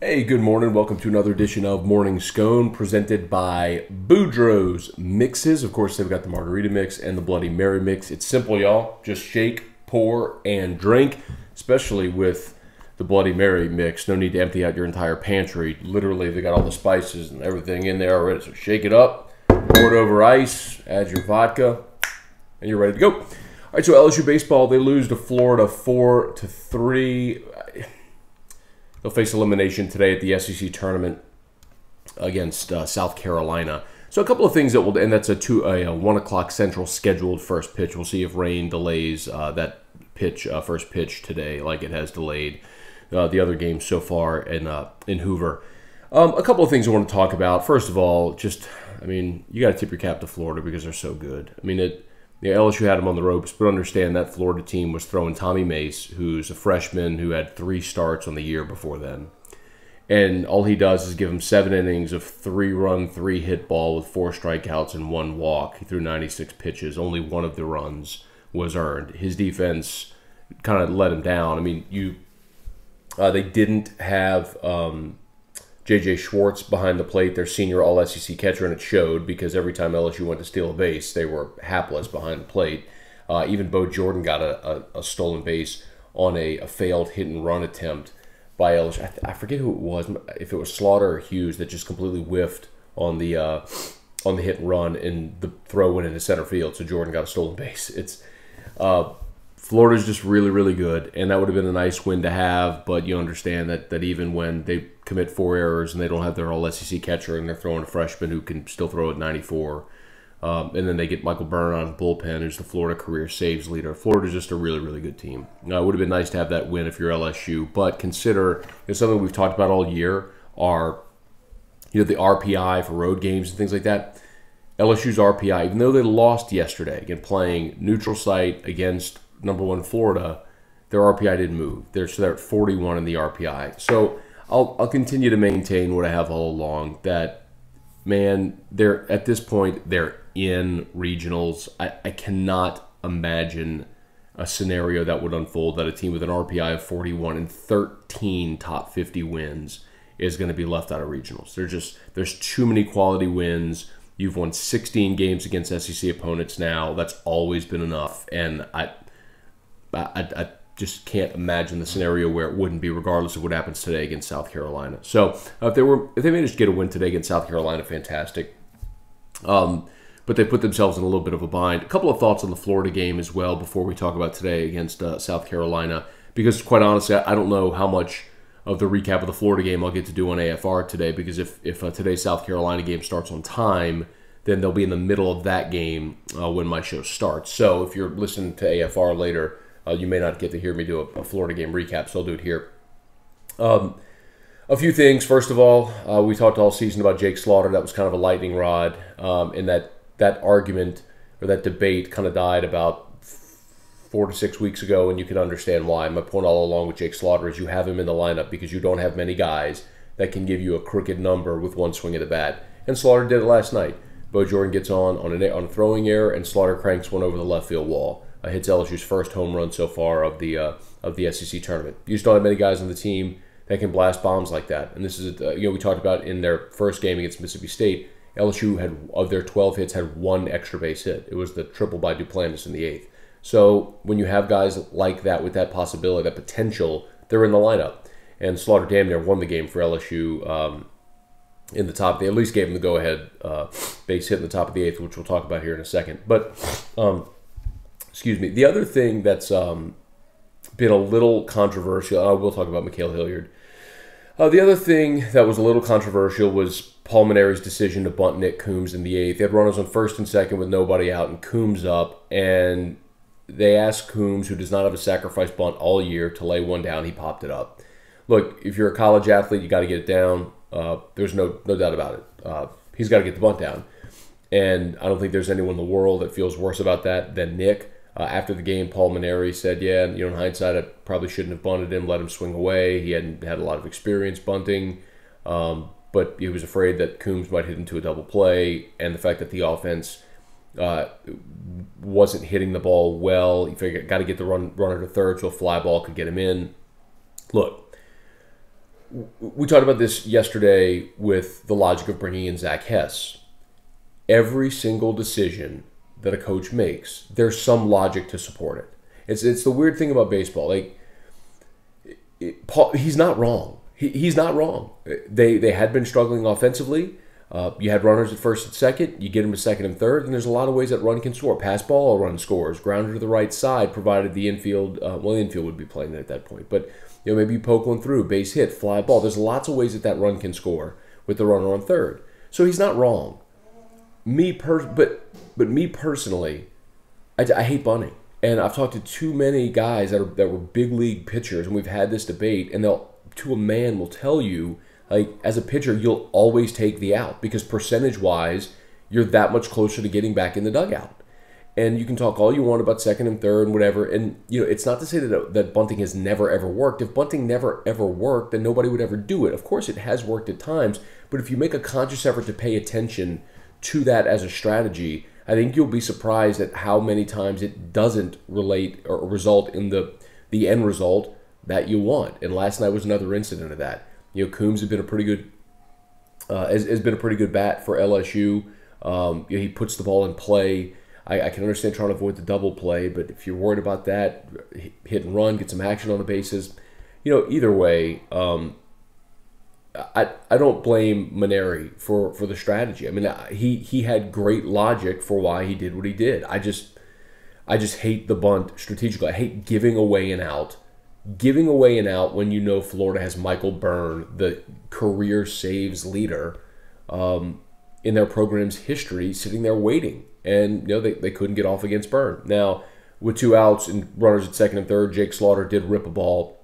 Hey, good morning. Welcome to another edition of Morning Scone presented by Boudreaux's Mixes. Of course, they've got the Margarita Mix and the Bloody Mary Mix. It's simple, y'all. Just shake, pour, and drink, especially with the Bloody Mary Mix. No need to empty out your entire pantry. Literally, they got all the spices and everything in there already. So shake it up, pour it over ice, add your vodka, and you're ready to go. All right, so LSU baseball, they lose to Florida 4-3. They'll face elimination today at the SEC tournament against South Carolina. So a couple of things that will, and that's a 1 o'clock Central scheduled first pitch. We'll see if rain delays that pitch, first pitch today, like it has delayed the other games so far in Hoover. A couple of things I want to talk about. First of all, you got to tip your cap to Florida because they're so good. LSU had them on the ropes, but understand that Florida team was throwing Tommy Mace, who's a freshman who had 3 starts on the year before then. And all he does is give him 7 innings of 3-run, 3-hit ball with 4 strikeouts and 1 walk. He threw 96 pitches. Only 1 of the runs was earned. His defense kind of let him down. They didn't have J.J. Schwartz behind the plate, their senior All-SEC catcher, and it showed because every time LSU went to steal a base, they were hapless behind the plate. Even Bo Jordan got a stolen base on a failed hit-and-run attempt by LSU. I forget who it was, if it was Slaughter or Hughes, that just completely whiffed on the hit-and-run, and the throw went into center field, so Jordan got a stolen base. Florida's just really, really good, and that would have been a nice win to have, but you understand that even when they commit 4 errors and they don't have their All-SEC catcher and they're throwing a freshman who can still throw at 94, and then they get Michael Byrne on bullpen, who's the Florida career saves leader. Florida's just a really, really good team. Now, it would have been nice to have that win if you're LSU, but consider, something we've talked about all year are, the RPI for road games and things like that. LSU's RPI, even though they lost yesterday, again, playing neutral site against number 1 Florida, their RPI didn't move. They're at 41 in the RPI. So I'll continue to maintain what I have all along, that, man, they're at this point, they're in regionals. I cannot imagine a scenario that would unfold that a team with an RPI of 41 and 13 top 50 wins is going to be left out of regionals. There's too many quality wins. You've won 16 games against SEC opponents now. That's always been enough. And I just can't imagine the scenario where it wouldn't be, regardless of what happens today against South Carolina. So if they managed to get a win today against South Carolina, fantastic. But they put themselves in a little bit of a bind. A couple of thoughts on the Florida game as well before we talk about today against South Carolina, because quite honestly, I don't know how much of the recap of the Florida game I'll get to do on AFR today, because if today's South Carolina game starts on time, then they'll be in the middle of that game when my show starts. So if you're listening to AFR later, you may not get to hear me do a Florida game recap, so I'll do it here. A few things. First of all, we talked all season about Jake Slaughter. That was kind of a lightning rod, and that argument or that debate kind of died about 4 to 6 weeks ago, and you can understand why. My point all along with Jake Slaughter is you have him in the lineup because you don't have many guys that can give you a crooked number with one swing of the bat. And Slaughter did it last night. Bo Jordan gets on a throwing error, and Slaughter cranks one over the left field wall. Hits LSU's first home run so far of the SEC tournament. You just don't have many guys on the team that can blast bombs like that. And this is, we talked about in their first game against Mississippi State, LSU had, of their 12 hits, had 1 extra base hit. It was the triple by Duplantis in the 8th. So when you have guys like that with that possibility, that potential, they're in the lineup. And Slaughter damn near won the game for LSU in the top. They at least gave him the go-ahead base hit in the top of the 8th, which we'll talk about here in a second. But excuse me. The other thing that's been a little controversial, we'll talk about Mikhail Hilliard. The other thing that was a little controversial was Paul Mainieri's decision to bunt Nick Coombs in the 8th. They had runners on first and second with nobody out, and Coombs up, and they asked Coombs, who does not have a sacrifice bunt all year, to lay one down. He popped it up. Look, if you're a college athlete, you got to get it down. There's no doubt about it. He's got to get the bunt down, and I don't think there's anyone in the world that feels worse about that than Nick. After the game, Paul Mainieri said, in hindsight, I probably shouldn't have bunted him, let him swing away. He hadn't had a lot of experience bunting, but he was afraid that Coombs might hit into a double play, and the fact that the offense wasn't hitting the ball well. He figured, got to get the runner to third so a fly ball could get him in. Look, we talked about this yesterday with the logic of bringing in Zach Hess. Every single decision that a coach makes, there's some logic to support it. It's the weird thing about baseball. Like, he's not wrong. He's not wrong. They had been struggling offensively. You had runners at first and second. You get them to second and third, and there's a lot of ways that run can score. Pass ball, a run scores. Grounder to the right side, provided the infield. The infield would be playing it at that point. But maybe you poke one through, base hit, fly ball. There's lots of ways that run can score with the runner on third. So he's not wrong. But me personally, I hate bunting. And I've talked to too many guys that were big league pitchers, and we've had this debate, and they'll, to a man, will tell you, like, as a pitcher, you'll always take the out because percentage-wise, you're that much closer to getting back in the dugout. And you can talk all you want about second and third and whatever, and it's not to say that bunting has never ever worked. If bunting never ever worked, then nobody would ever do it. Of course, it has worked at times, but if you make a conscious effort to pay attention to that as a strategy, I think you'll be surprised at how many times it doesn't relate or result in the end result that you want. And last night was another incident of that. Coombs has been a pretty good has been a pretty good bat for LSU. He puts the ball in play. I can understand trying to avoid the double play, but if you're worried about that, hit and run, get some action on the bases. Either way, I don't blame Maneri for the strategy. I mean, he had great logic for why he did what he did. I just hate the bunt strategically. I hate giving away an out. Giving away an out when Florida has Michael Byrne, the career saves leader, in their program's history, sitting there waiting. And they couldn't get off against Byrne. Now, with 2 outs and runners at second and third, Jake Slaughter did rip a ball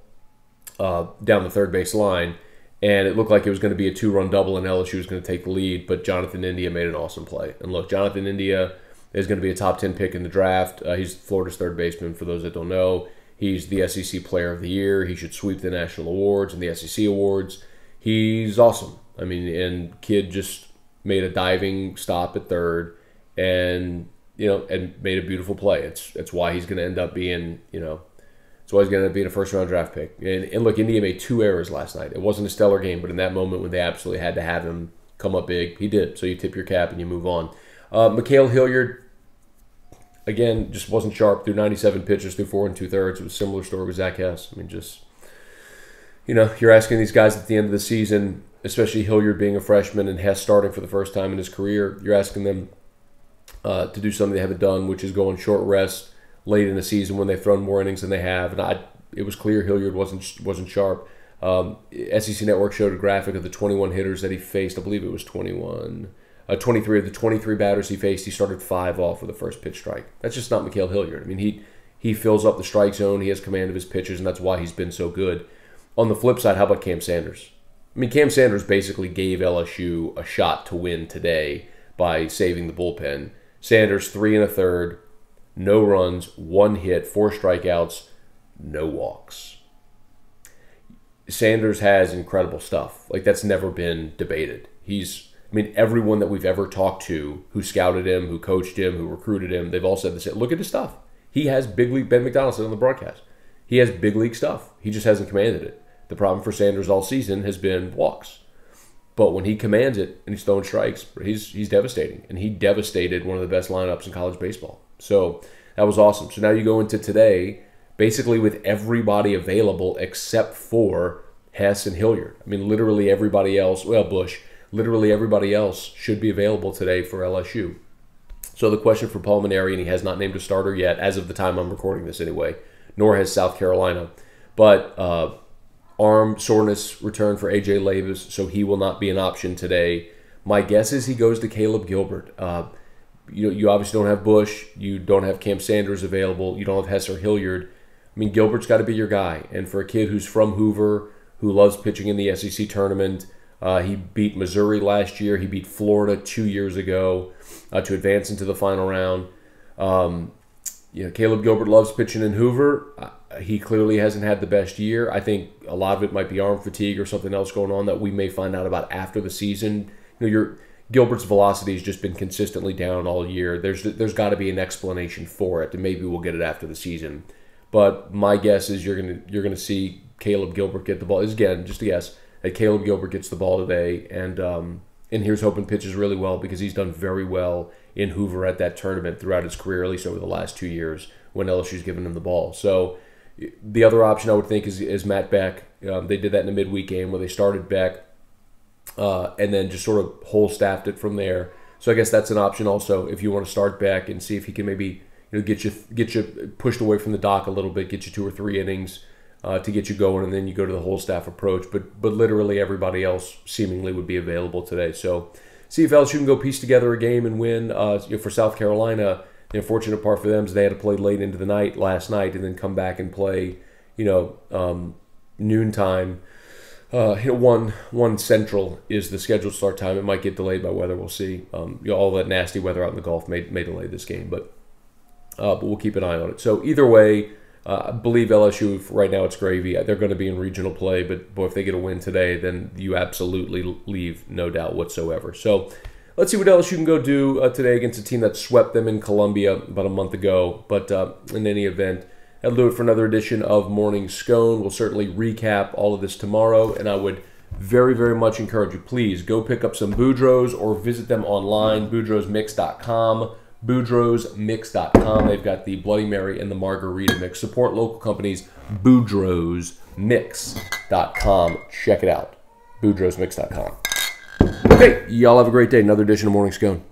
down the third base line. And it looked like it was going to be a 2-run double and LSU was going to take the lead, but Jonathan India made an awesome play. And look, Jonathan India is going to be a top 10 pick in the draft. He's Florida's third baseman, for those that don't know. He's the SEC Player of the Year. He should sweep the national awards and the SEC awards. He's awesome. I mean, and kid just made a diving stop at third and made a beautiful play. It's why he's going to end up being, That's why he's going to be a first-round draft pick. And look, India made 2 errors last night. It wasn't a stellar game, but in that moment when they absolutely had to have him come up big, he did. So you tip your cap and you move on. Mikhail Hilliard, again, just wasn't sharp. Through 97 pitches, through 4 2/3. It was a similar story with Zach Hess. I mean, you're asking these guys at the end of the season, especially Hilliard being a freshman and Hess starting for the first time in his career, you're asking them to do something they haven't done, which is go on short rest late in the season when they've thrown more innings than they have. And it was clear Hilliard wasn't sharp. SEC Network showed a graphic of the 21 hitters that he faced. I believe it was 23 of the 23 batters he faced. He started 5 off with the first pitch strike. That's just not Mikhail Hilliard. I mean, he fills up the strike zone. He has command of his pitches, and that's why he's been so good. On the flip side, how about Cam Sanders? I mean, Cam Sanders basically gave LSU a shot to win today by saving the bullpen. Sanders, 3 1/3, no runs, 1 hit, 4 strikeouts, no walks. Sanders has incredible stuff. Like, that's never been debated. Everyone that we've ever talked to who scouted him, who coached him, who recruited him, they've all said this. Look at his stuff. He has big league, Ben McDonald said on the broadcast, he has big league stuff. He just hasn't commanded it. The problem for Sanders all season has been walks. But when he commands it and he's throwing strikes, he's devastating. And he devastated one of the best lineups in college baseball. So that was awesome. So now you go into today basically with everybody available except for Hess and Hilliard. I mean, literally everybody else, Bush, literally everybody else should be available today for LSU. So the question for Paul Maneri, and he has not named a starter yet, as of the time I'm recording this anyway, nor has South Carolina. But arm soreness return for A.J. Levis, so he will not be an option today. My guess is he goes to Caleb Gilbert. You obviously don't have Bush. You don't have Cam Sanders available. You don't have Hess or Hilliard. I mean, Gilbert's got to be your guy. And for a kid who's from Hoover, who loves pitching in the SEC tournament, he beat Missouri last year. He beat Florida 2 years ago to advance into the final round. Caleb Gilbert loves pitching in Hoover. He clearly hasn't had the best year. I think a lot of it might be arm fatigue or something else going on that we may find out about after the season. Gilbert's velocity has just been consistently down all year. There's got to be an explanation for it, and maybe we'll get it after the season. But my guess is you're gonna see Caleb Gilbert get the ball. This is, again, just a guess. that Caleb Gilbert gets the ball today, and here's hoping pitches really well, because he's done very well in Hoover at that tournament throughout his career, at least over the last 2 years when LSU's given him the ball. So the other option I would think is Matt Beck. They did that in the midweek game where they started Beck and then just sort of whole staffed it from there. So I guess that's an option also if you want to start Beck and see if he can maybe get you pushed away from the dock a little bit, get you 2 or 3 innings to get you going, and then you go to the whole staff approach. But literally everybody else seemingly would be available today. So see if LSU can go piece together a game and win. For South Carolina, the unfortunate part for them is they had to play late into the night last night and then come back and play, noontime. 1 Central is the scheduled start time. It might get delayed by weather. We'll see. All that nasty weather out in the Gulf may delay this game, but we'll keep an eye on it. So either way, I believe LSU, right now it's gravy. They're going to be in regional play, but boy, if they get a win today, then you absolutely leave, no doubt whatsoever. So let's see what LSU can go do today against a team that swept them in Columbia about a month ago. But in any event, that'll do it for another edition of Morning Scone. We'll certainly recap all of this tomorrow, and I would very, very much encourage you, please go pick up some Boudreaux's or visit them online, boudreauxsmix.com. boudreauxsmix.com. They've got the Bloody Mary and the Margarita mix. Support local companies, boudreauxsmix.com. Check it out, boudreauxsmix.com. Okay, y'all have a great day. Another edition of Morning Scone.